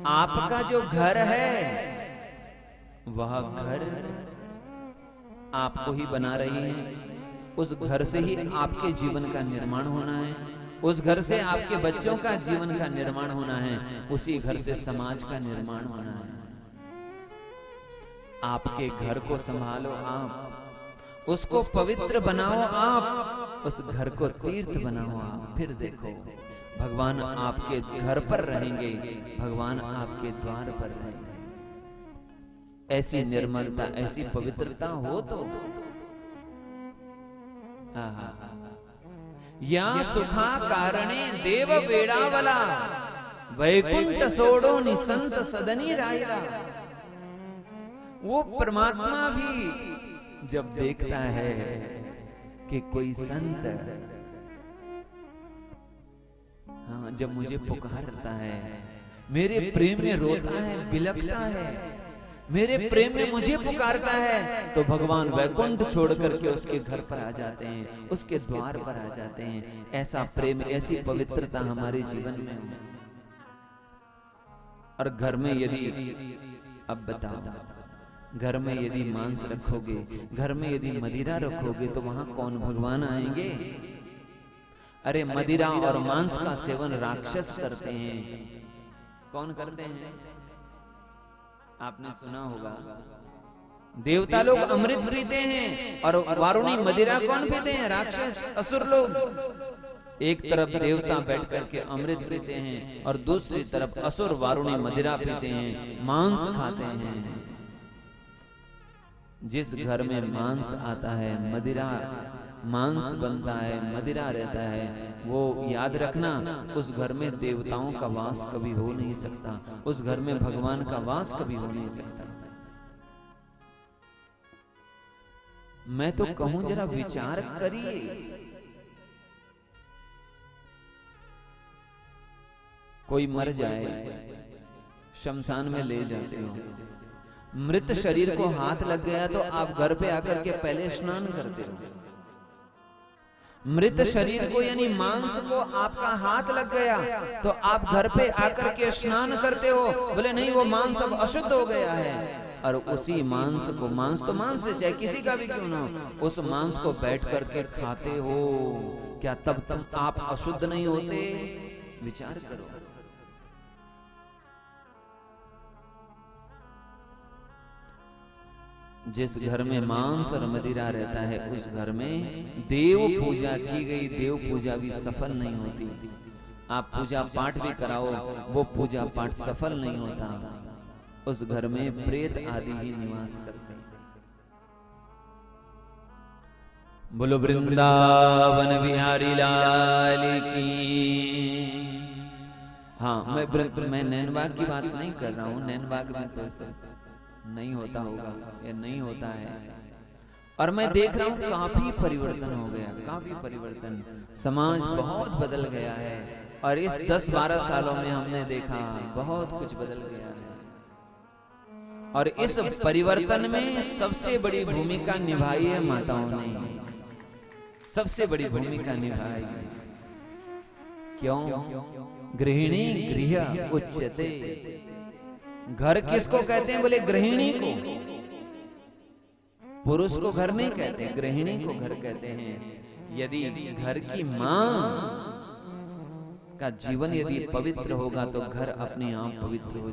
आपका जो घर है वह घर आपको ही बना रही है। उस घर से ही आपके जीवन का निर्माण होना है, उस घर से आपके बच्चों का जीवन का निर्माण होना है, उसी घर से समाज का निर्माण होना है। आपके घर को संभालो आप, उसको पवित्र बनाओ आप, उस घर को तीर्थ बनाओ आप। फिर देखो भगवान आपके घर पर रहेंगे, भगवान आपके द्वार पर रहेंगे। ऐसी निर्मलता, ऐसी पवित्रता हो तो या सुखा कारणे देव वेड़ावला, वैकुंठ सोड़ो निसंत सदनी रायला। वो परमात्मा भी जब देखता है कि कोई संत, हाँ, जब मुझे पुकारता है, मेरे प्रेम में रोता है, बिलखता है, मेरे प्रेम में मुझे पुकारता है, तो भगवान वैकुंठ छोड़ करके उसके घर पर आ जाते हैं, उसके द्वार पर आ जाते हैं। ऐसा प्रेम, ऐसी पवित्रता हमारे जीवन में हो। और घर में यदि, अब बताओ, घर में यदि मांस रखोगे, घर में यदि मदिरा रखोगे, तो वहां कौन भगवान आएंगे? अरे मदिरा और मांस का सेवन राक्षस करते हैं। कौन करते हैं? आपने सुना होगा, देवता लोग अमृत पीते हैं और वारुणी मदिरा कौन पीते हैं? राक्षस, असुर लोग। एक तरफ देवता बैठ करके अमृत पीते हैं और दूसरी तरफ असुर वारुणी मदिरा पीते हैं, मांस खाते हैं। जिस घर में मांस आता है, मदिरा, मांस बनता है, मदिरा रहता है, वो याद रखना, उस घर में देवताओं का वास कभी हो नहीं सकता, उस घर में भगवान का वास कभी हो नहीं सकता। मैं तो कहूं जरा विचार करिए। कोई मर जाए, शमशान में ले जाते हो, मृत शरीर को हाथ लग गया तो आप घर पे आकर के पहले स्नान करते हो। मृत शरीर को यानी मांस को आपका हाथ लग गया तो आप घर पे आकर के स्नान करते हो। बोले नहीं, वो मांस अब अशुद्ध हो गया है। और उसी मांस को, मांस तो मांस है, चाहे किसी का भी क्यों ना, उस मांस को बैठ करके खाते हो, क्या तब आप अशुद्ध नहीं होते? विचार करो। जिस घर में मांस और मदिरा रहता है, उस घर में देव पूजा की गई देव पूजा भी सफल नहीं होती। आप पूजा पाठ भी कराओ, वो पूजा पाठ सफल नहीं होता। उस घर में प्रेत आदि ही निवास करते हैं। बोलो वृंदावन बिहारी लाल की। हाँ, मैं नैनबाग की बात नहीं कर रहा हूँ, नैनबाग में तो सब नहीं होता होगा या नहीं होता है। और मैं देख रहा हूँ काफी परिवर्तन हो गया, काफी परिवर्तन, समाज बहुत बदल गया है। और इस 10-12 सालों में हमने देखा बहुत कुछ बदल गया है। और इस परिवर्तन में सबसे बड़ी भूमिका निभाई है माताओं ने, सबसे बड़ी भूमिका निभाई। क्यों? गृहिणी गृह उच्यते। घर किसको कहते हैं? बोले गृहिणी को। पुरुष को घर नहीं कहते, गृहिणी को घर कहते हैं। यदि घर की मां का जीवन यदि पवित्र होगा तो घर अपने आप पवित्र हो